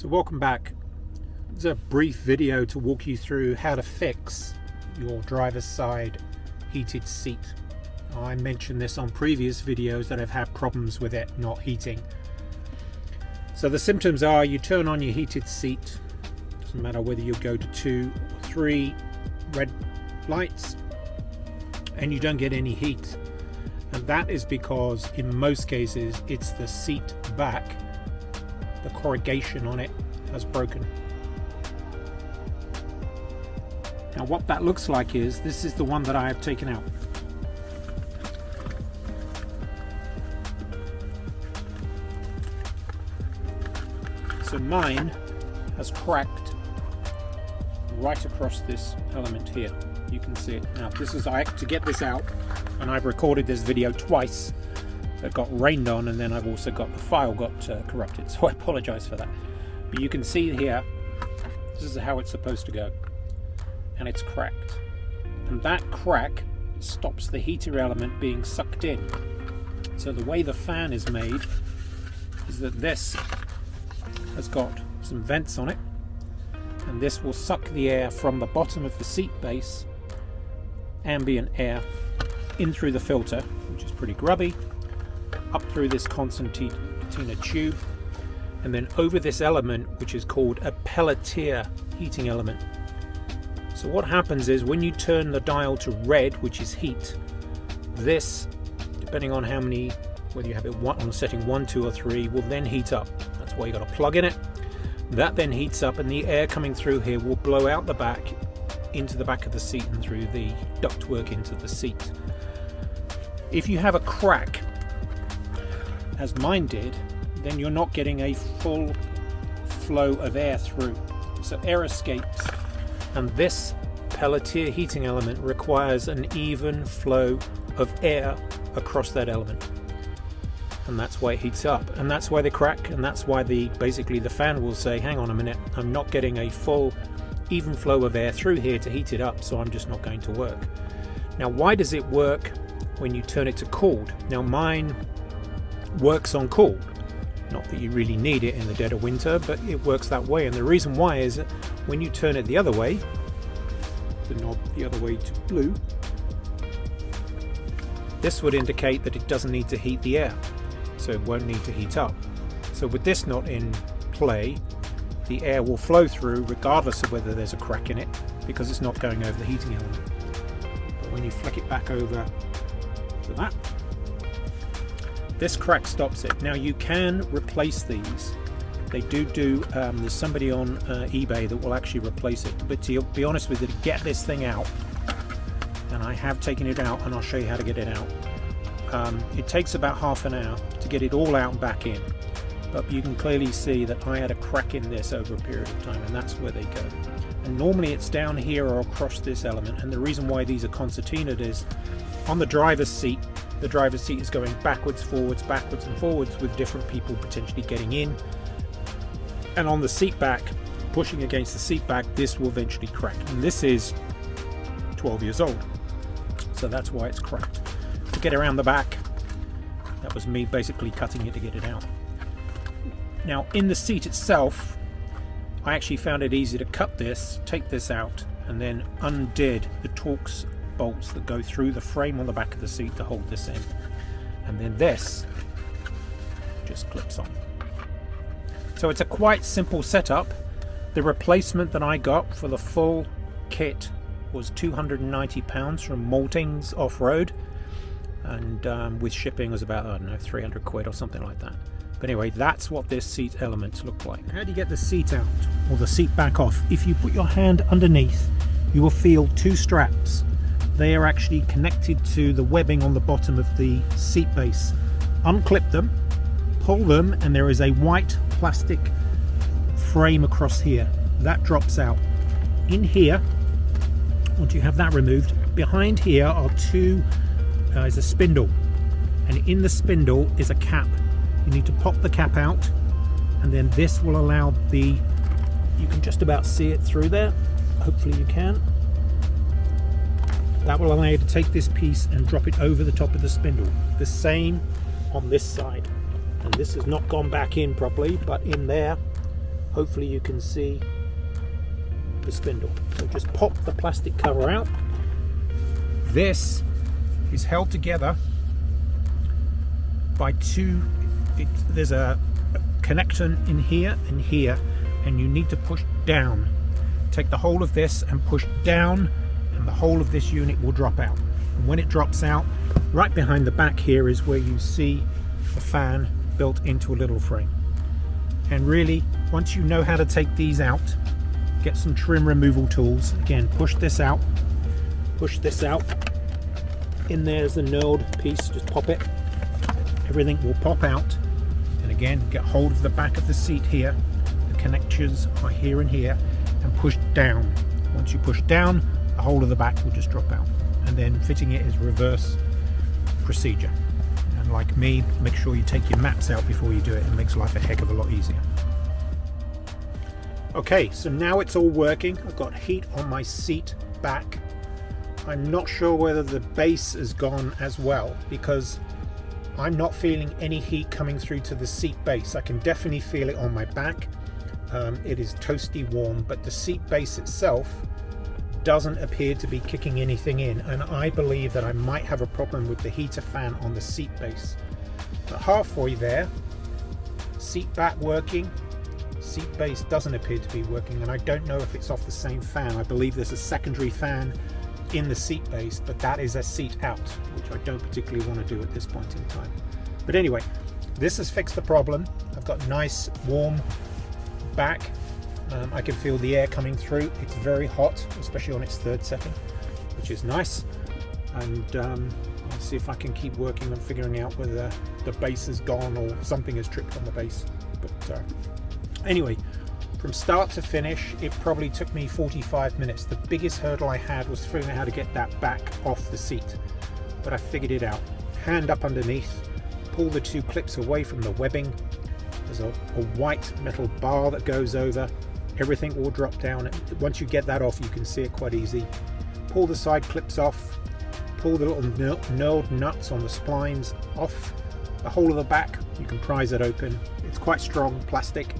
So welcome back. It's a brief video to walk you through how to fix your driver's side heated seat. I mentioned this on previous videos that I've had problems with it not heating. So the symptoms are you turn on your heated seat, doesn't matter whether you go to 2 or 3 red lights, and you don't get any heat. And that is because in most cases it's the seat back, the corrugation on it has broken. Now what that looks like is, this is the one that I have taken out. So mine has cracked right across this element here. You can see it. Now this is, I had to get this out, and I've recorded this video twice. It got rained on, and then I've also got the file got corrupted, so I apologize for that. But you can see here, this is how it's supposed to go, and it's cracked. And that crack stops the heater element being sucked in. So the way the fan is made is that this has got some vents on it, and this will suck the air from the bottom of the seat base, ambient air, in through the filter, which is pretty grubby, up through this concertina tube, and then over this element, which is called a Peltier heating element. So what happens is when you turn the dial to red, which is heat, this, depending on how many, whether you have it on setting 1, 2 or 3, will then heat up. That's why you got a plug in it. That then heats up, and the air coming through here will blow out the back into the back of the seat and through the ductwork into the seat. If you have a crack, as mine did, then you're not getting a full flow of air through. So air escapes, and this Peltier heating element requires an even flow of air across that element. And that's why it heats up, and that's why they crack, and that's why basically the fan will say, hang on a minute, I'm not getting a full even flow of air through here to heat it up, so I'm just not going to work. Now why does it work when you turn it to cooled? Now mine works on cooled, not that you really need it in the dead of winter, but it works that way. And the reason why is that when you turn it the other way, the knob the other way to blue, this would indicate that it doesn't need to heat the air, so it won't need to heat up. So with this not in play, the air will flow through regardless of whether there's a crack in it, because it's not going over the heating element. But when you flick it back over to that, this crack stops it. Now you can replace these. They do there's somebody on eBay that will actually replace it, but to be honest with you, to get this thing out, and I have taken it out and I'll show you how to get it out, it takes about half an hour to get it all out and back in. But you can clearly see that I had a crack in this over a period of time, and that's where they go. And normally it's down here or across this element, and the reason why these are concertinaed is on the driver's seat is going backwards, forwards, backwards and forwards, with different people potentially getting in. And on the seat back, pushing against the seat back, this will eventually crack. And this is 12 years old, so that's why it's cracked. To get around the back, that was me basically cutting it to get it out. Now in the seat itself, I actually found it easy to cut this, take this out, and then undid the Torx bolts that go through the frame on the back of the seat to hold this in. And then this just clips on. So it's a quite simple setup. The replacement that I got for the full kit was £290 from Maltings Off-Road, and with shipping was about, I don't know, 300 quid or something like that. But anyway, that's what this seat element looked like. How do you get the seat out, or the seat back off? If you put your hand underneath, you will feel 2 straps. They are actually connected to the webbing on the bottom of the seat base. Unclip them, pull them, and there is a white plastic frame across here. That drops out. In here, once you have that removed, behind here are is a spindle, and in the spindle is a cap. You need to pop the cap out, and then this will allow you can just about see it through there, hopefully you can. That will allow you to take this piece and drop it over the top of the spindle. The same on this side, and this has not gone back in properly, but in there hopefully you can see the spindle. So just pop the plastic cover out. This is held together by two, there's a connection in here and here, and you need to push down. Take the whole of this and push down, and the whole of this unit will drop out. And when it drops out, right behind the back here is where you see the fan built into a little frame. And really, once you know how to take these out, get some trim removal tools. Again, push this out, in there's the knurled piece, just pop it, everything will pop out. And again, get hold of the back of the seat here, the connectors are here and here, and push down. Once you push down, the whole of the back will just drop out. And then fitting it is reverse procedure. And like me, make sure you take your maps out before you do it. It makes life a heck of a lot easier. Okay, so now it's all working. I've got heat on my seat back. I'm not sure whether the base has gone as well, because I'm not feeling any heat coming through to the seat base. I can definitely feel it on my back. It is toasty warm, but the seat base itself doesn't appear to be kicking anything in, and I believe that I might have a problem with the heater fan on the seat base. But halfway there, seat back working, seat base doesn't appear to be working, and I don't know if it's off the same fan. I believe there's a secondary fan in the seat base, but that is a seat out, which I don't particularly want to do at this point in time. But anyway, this has fixed the problem. I've got nice warm back. I can feel the air coming through. It's very hot, especially on its third setting, which is nice. And I'll see if I can keep working on figuring out whether the base is gone or something has tripped on the base. But anyway, from start to finish, it probably took me 45 minutes. The biggest hurdle I had was figuring out how to get that back off the seat, but I figured it out. Hand up underneath, pull the two clips away from the webbing. There's a white metal bar that goes over. Everything will drop down. Once you get that off, you can see it quite easy. Pull the side clips off, pull the little knurled nuts on the splines off. The whole of the back, you can prise it open. It's quite strong plastic.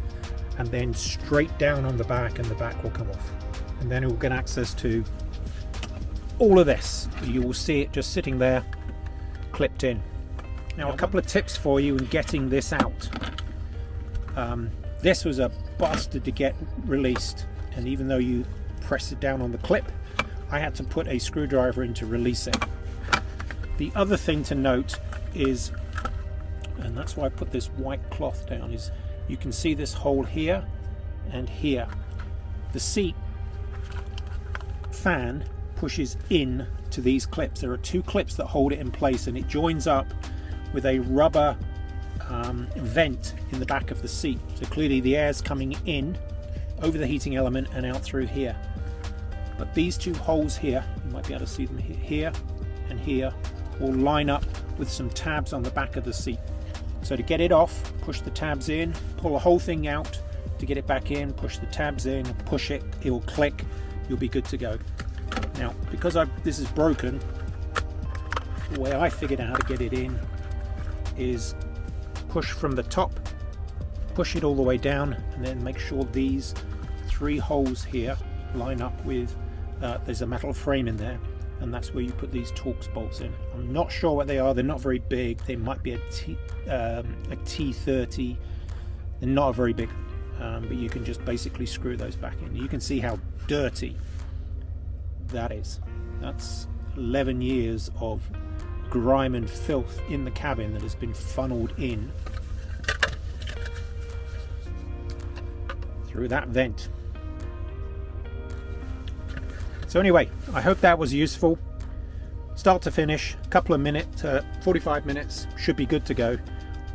And then straight down on the back, and the back will come off. And then it will get access to all of this. You will see it just sitting there, clipped in. Now, a couple of tips for you in getting this out. This was a bastard to get released, and even though you press it down on the clip, I had to put a screwdriver in to release it. The other thing to note is, and that's why I put this white cloth down, is you can see this hole here and here. The seat fan pushes in to these clips. There are two clips that hold it in place, and it joins up with a rubber vent in the back of the seat. So clearly the air's coming in over the heating element and out through here. But these two holes here, you might be able to see them here and here, will line up with some tabs on the back of the seat. So to get it off, push the tabs in, pull the whole thing out. To get it back in, push the tabs in, push it, it will click, you'll be good to go. Now, because this is broken, the way I figured out how to get it in is push from the top, push it all the way down, and then make sure these three holes here line up with, there's a metal frame in there, and that's where you put these Torx bolts in. I'm not sure what they are. They're not very big. They might be a T30. They're not very big, but you can just basically screw those back in. You can see how dirty that is. That's 11 years of grime and filth in the cabin that has been funneled in through that vent. So anyway, I hope that was useful. Start to finish, a couple of minutes, 45 minutes, should be good to go.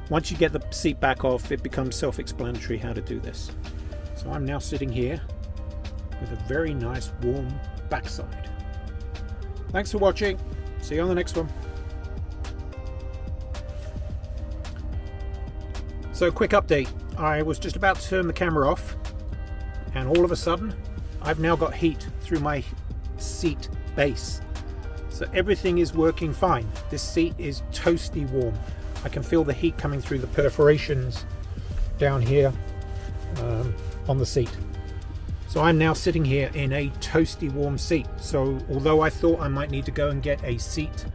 Once you get the seat back off, it becomes self-explanatory how to do this. So I'm now sitting here with a very nice warm backside. Thanks for watching. See you on the next one. So quick update. I was just about to turn the camera off, and all of a sudden I've now got heat through my seat base. So everything is working fine. This seat is toasty warm. I can feel the heat coming through the perforations down here. on the seat. So I'm now sitting here in a toasty warm seat. So although I thought I might need to go and get a seat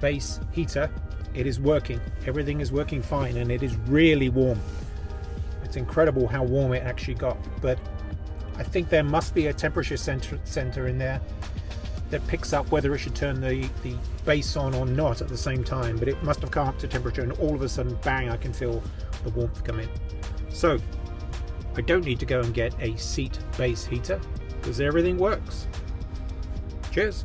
base heater, it is working. Everything is working fine, and it is really warm. It's incredible how warm it actually got. But I think there must be a temperature sensor in there that picks up whether it should turn the base on or not at the same time. But it must have come up to temperature, and all of a sudden, bang, I can feel the warmth come in. So I don't need to go and get a seat base heater because everything works. Cheers.